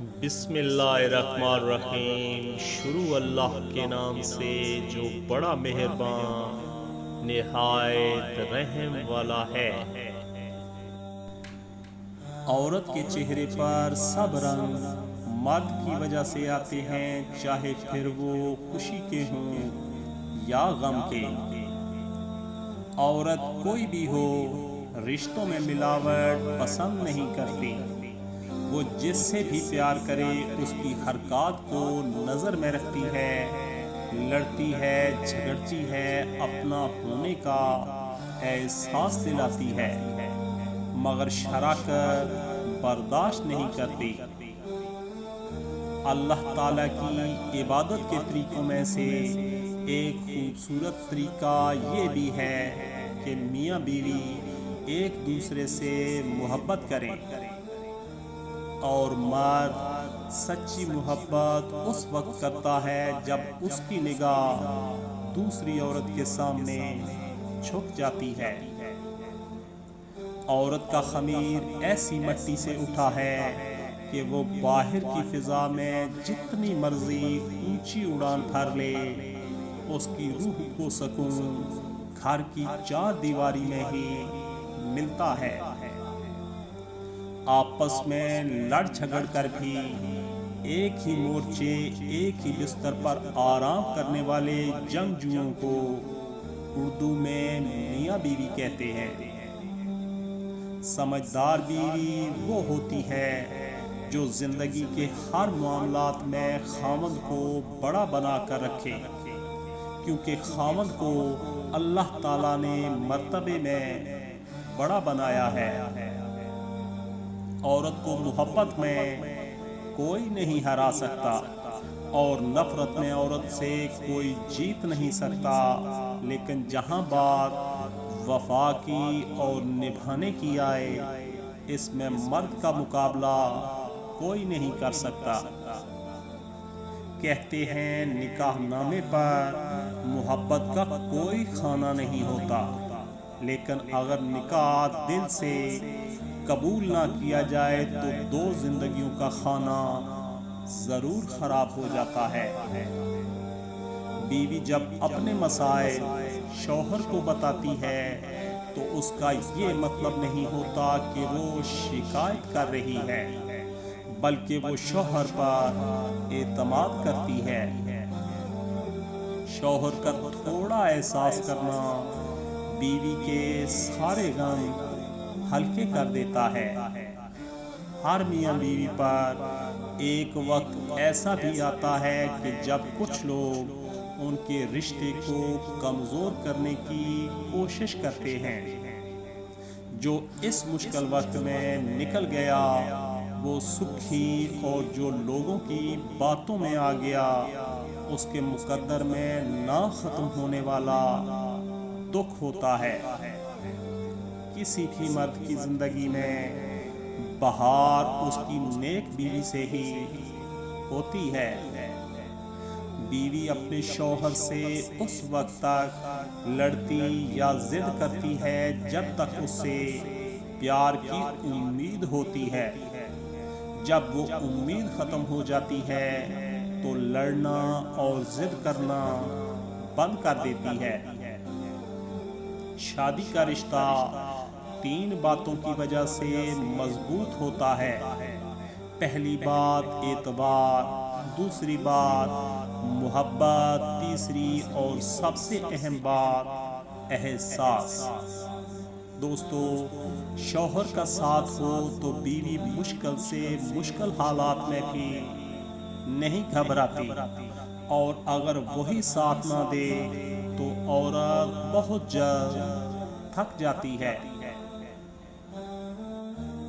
بسم اللہ الرحمن الرحیم۔ شروع اللہ کے نام سے جو بڑا مہربان نہایت رحم والا ہے۔ عورت کے چہرے پر سب رنگ مرد کی وجہ سے آتے ہیں، چاہے پھر وہ خوشی کے ہوں یا غم کے۔ عورت کوئی بھی ہو رشتوں میں ملاوٹ پسند نہیں کرتی۔ وہ جس سے بھی پیار کرے اس کی حرکات کو نظر میں رکھتی ہے، لڑتی ہے، جھگڑتی ہے، اپنا ہونے کا احساس دلاتی ہے، مگر شراکت برداشت نہیں کرتی۔ اللہ تعالیٰ کی عبادت کے طریقوں میں سے ایک خوبصورت طریقہ یہ بھی ہے کہ میاں بیوی ایک دوسرے سے محبت کریں، اور مرد سچی محبت اس وقت کرتا ہے جب اس کی نگاہ دوسری عورت کے سامنے جھک جاتی ہے۔ عورت کا خمیر ایسی مٹی سے اٹھا ہے کہ وہ باہر کی فضا میں جتنی مرضی اونچی اڑان بھر لے، اس کی روح کو سکون گھر کی چار دیواری میں ہی ملتا ہے۔ آپس میں لڑ جھگڑ کر بھی ایک ہی مورچے، ایک ہی بستر پر آرام کرنے والے جنگجوؤں کو اردو میں میاں بیوی کہتے ہیں۔ سمجھدار بیوی وہ ہوتی ہے جو زندگی کے ہر معاملات میں خاوند کو بڑا بنا کر رکھے، کیونکہ خاوند کو اللہ تعالیٰ نے مرتبے میں بڑا بنایا ہے۔ عورت کو محبت میں کوئی نہیں ہرا سکتا، اور نفرت میں عورت سے کوئی جیت نہیں سکتا، لیکن جہاں بات وفا کی اور نبھانے کی آئے، اس میں مرد کا مقابلہ کوئی نہیں کر سکتا۔ کہتے ہیں نکاح نامے پر محبت کا کوئی خانہ نہیں ہوتا، لیکن اگر نکاح دل سے قبول نہ کیا جائے تو دو زندگیوں کا خانہ ضرور خراب ہو جاتا ہے۔ بیوی جب اپنے مسائل شوہر کو بتاتی ہے تو اس کا یہ مطلب نہیں ہوتا کہ وہ شکایت کر رہی ہے، بلکہ وہ شوہر پر اعتماد کرتی ہے۔ شوہر کا تھوڑا احساس کرنا بیوی کے سارے غم ہلکے کر دیتا ہے۔ ہر میاں بیوی پر ایک وقت ایسا بھی آتا ہے کہ جب کچھ لوگ ان کے رشتے کو کمزور کرنے کی کوشش کرتے ہیں۔ جو اس مشکل وقت میں نکل گیا وہ سکھی، اور جو لوگوں کی باتوں میں آ گیا اس کے مقدر میں نہ ختم ہونے والا دکھ ہوتا ہے۔ کسی بھی مرد کی زندگی میں بہار اس کی نیک بیوی سے ہی ہوتی ہے۔ بیوی اپنے شوہر سے اس وقت تک لڑتی یا ضد کرتی ہے جب تک اس سے پیار کی امید ہوتی ہے۔ جب وہ امید ختم ہو جاتی ہے تو لڑنا اور ضد کرنا بند کر دیتی ہے۔ شادی کا رشتہ تین باتوں کی وجہ سے مضبوط ہوتا ہے۔ پہلی بات اعتبار، دوسری بات محبت، تیسری اور سب سے اہم بات احساس۔ دوستو، شوہر کا ساتھ ہو تو بیوی مشکل سے مشکل حالات میں بھی نہیں گھبراتی، اور اگر وہی ساتھ نہ دے تو عورت بہت جلد تھک جاتی ہے۔